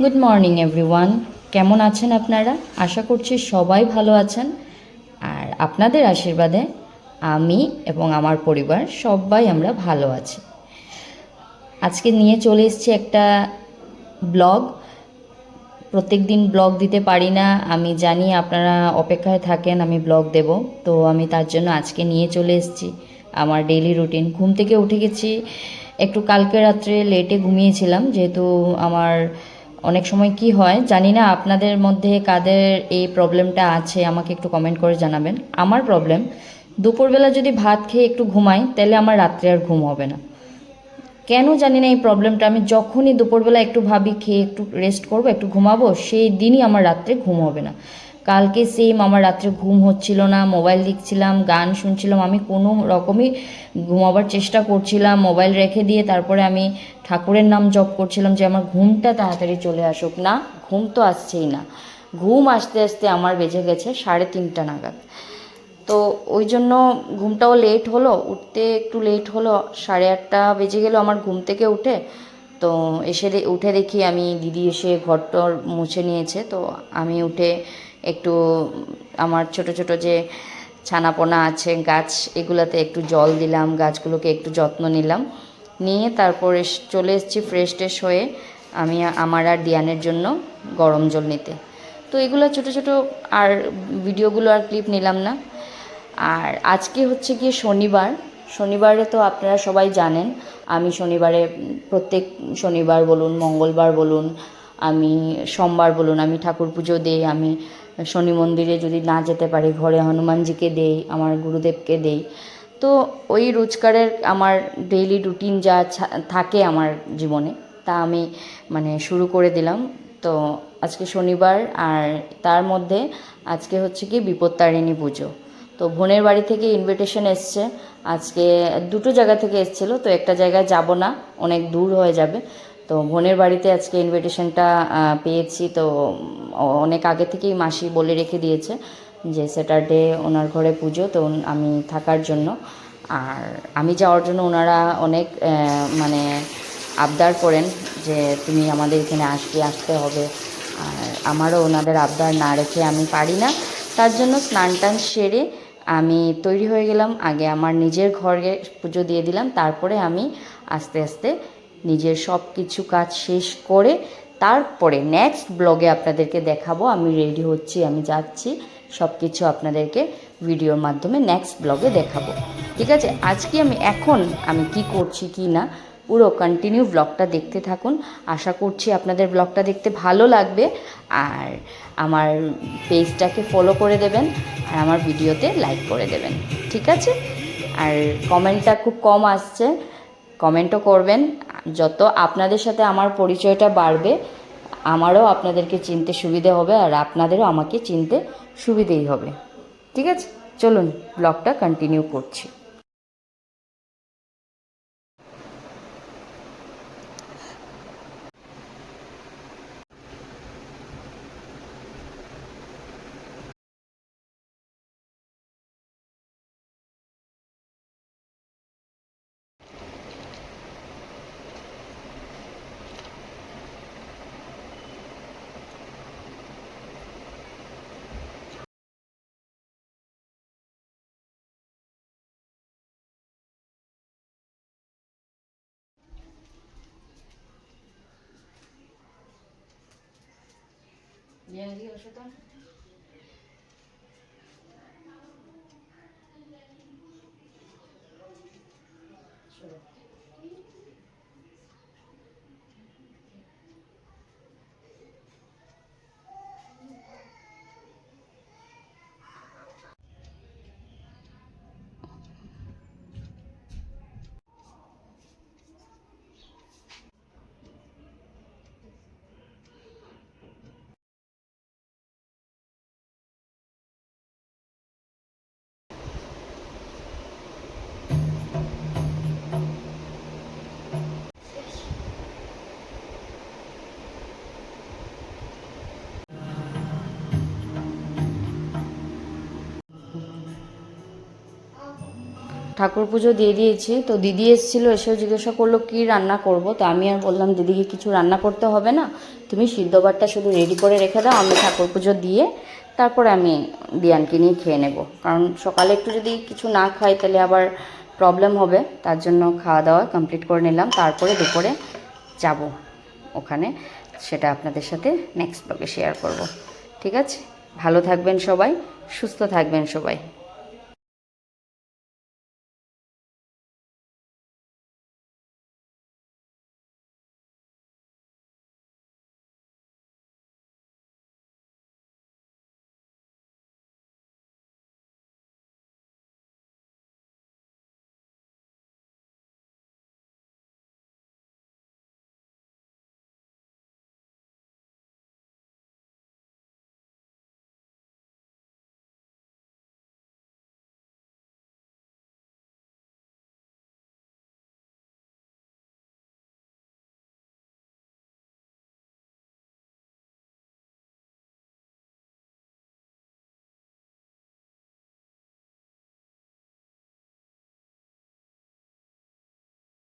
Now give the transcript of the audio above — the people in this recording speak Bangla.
Good morning everyone. কেমন আছেন আপনারা? আশা করছি সবাই ভালো আছেন। আর আপনাদের আশীর্বাদে আমি এবং আমার পরিবার সবাই আমরা ভালো আছি। আজকে নিয়ে চলে এসেছি একটা ব্লগ। প্রত্যেক দিন ব্লগ দিতে পারি না, আমি জানি আপনারা অপেক্ষায় থাকেন আমি ব্লগ দেব। তো আমি তার জন্য আজকে নিয়ে চলে এসেছি আমার ডেইলি রুটিন। ঘুম থেকে উঠে গেছি একটু, কালকে রাত্রে লেটে ঘুমিয়েছিলাম, যেহেতু আমার অনেক সময় কি হয় জানি না, আপনাদের মধ্যে কাদের এই প্রবলেমটা আছে আমাকে একটু কমেন্ট করে জানাবেন। আমার প্রবলেম, দুপুরবেলা যদি ভাত খেয়ে একটু ঘুমাই তাহলে আমার রাত্রে আর ঘুম হবে না। কেন জানি না এই প্রবলেমটা, আমি যখনই দুপুরবেলা একটু ভাবি খেয়ে একটু রেস্ট করবো, একটু ঘুমাবো, সেই দিনই আমার রাত্রে ঘুম হবে না। কালকে সেম আমার রাত্রে ঘুম হচ্ছিল না, মোবাইল দেখছিলাম, গান শুনছিলাম, আমি কোনো রকমই ঘুমাবার চেষ্টা করছিলাম, মোবাইল রেখে দিয়ে তারপরে আমি ঠাকুরের নাম জপ করছিলাম যে আমার ঘুমটা তাড়াতাড়ি চলে আসুক। না, ঘুম তো আসছেই না। ঘুম আসতে আসতে আমার বেজে গেছে 3:30 নাগাদ। তো ওই জন্য ঘুমটাও লেট হলো, উঠতে একটু লেট হলো, 8:30 বেজে গেল আমার ঘুম থেকে উঠে। তো উঠে দেখি আমি দিদি এসে ঘরটর মুছে নিয়েছে। তো আমি উঠে একটু আমার ছোট ছোট যে ছানাপোনা আছে গাছ, এগুলাতে একটু জল দিলাম, গাছগুলোকে একটু যত্ন নিলাম, নিয়ে তারপরে চলে এসেছি ফ্রেশ ট্রেশ হয়ে আমি আমার আর ডিয়ানের জন্য গরম জল নিতে। তো এগুলো ছোট ছোট আর ভিডিওগুলো আর ক্লিপ নিলাম না। আর আজকে হচ্ছে গিয়ে শনিবার। শনিবারে তো আপনারা সবাই জানেন আমি শনিবারে, প্রত্যেক শনিবার বলুন, মঙ্গলবার বলুন, আমি সোমবার বলুন, আমি ঠাকুর পুজো দিই। আমি শনি মন্দিরে যদি না যেতে পারি, ঘরে হনুমানজিকে দেই, আমার গুরুদেবকে দেই। তো ওই রোজকারের আমার ডেইলি রুটিন যা থাকে আমার জীবনে, তা আমি মানে শুরু করে দিলাম। তো আজকে শনিবার, আর তার মধ্যে আজকে হচ্ছে কি বিপত্তারিণী পুজো। তো বোনের বাড়ি থেকে ইনভিটেশন এসছে আজকে, দুটো জায়গা থেকে এসেছিলো। তো একটা জায়গায় যাব না, অনেক দূর হয়ে যাবে। তো বোনের বাড়িতে আজকে ইনভিটেশনটা পেয়েছি। তো অনেক আগে থেকেই মাসি বলে রেখে দিয়েছে যে স্যাটারডে ওনার ঘরে পুজো, তো আমি থাকার জন্য। আর আমি যাওয়ার জন্য ওনারা অনেক মানে আবদার করেন যে তুমি আমাদের এখানে আসতে হবে। আর আমারও ওনাদের আবদার না রেখে আমি পারি না। তার জন্য স্নান টান সেরে আমি তৈরি হয়ে গেলাম। আগে আমার নিজের ঘরে পুজো দিয়ে দিলাম, তারপরে আমি আস্তে আস্তে নিজের সব কিছু কাজ শেষ করে তারপরে নেক্সট ব্লগে আপনাদেরকে দেখাবো আমি রেডি হচ্ছি, আমি যাচ্ছি, সব কিছু আপনাদেরকে ভিডিওর মাধ্যমে নেক্সট ব্লগে দেখাবো। ঠিক আছে, আজকে আমি কি করছি কি না, পুরো কন্টিনিউ ব্লগটা দেখতে থাকুন। আশা করছি আপনাদের ব্লগটা দেখতে ভালো লাগবে। আর আমার পেজটাকে ফলো করে দেবেন, আর আমার ভিডিওতে লাইক করে দেবেন। ঠিক আছে? আর কমেন্টটা খুব কম আসছে, কমেন্টও করবেন। যত আপনাদের সাথে আমার পরিচয়টা বাড়বে, আমারও আপনাদেরকে চিনতে সুবিধে হবে, আর আপনাদেরও আমাকে চিনতে সুবিধেই হবে। ঠিক আছে, চলুন ব্লগটা কন্টিনিউ করছি। ঠাকুর পুজো দিয়ে দিয়েছি। তো দিদি এসেছিলো, এসেও জিজ্ঞাসা করলো কী রান্না করব। তো আমি আর বললাম দিদিকে কিছু রান্না করতে হবে না, তুমি সিদ্ধ ভাতটা শুধু রেডি করে রেখে দাও, আমি ঠাকুর পুজো দিয়ে তারপরে আমি দিয়ানকে নিয়ে খেয়ে নেব। কারণ সকালে একটু যদি কিছু না খাই তাহলে আবার প্রবলেম হবে, তার জন্য খাওয়া দাওয়া কমপ্লিট করে নিলাম। তারপরে দুপুরে যাব ওখানে, সেটা আপনাদের সাথে নেক্সট ব্লগে শেয়ার করব। ঠিক আছে, ভালো থাকবেন সবাই, সুস্থ থাকবেন সবাই।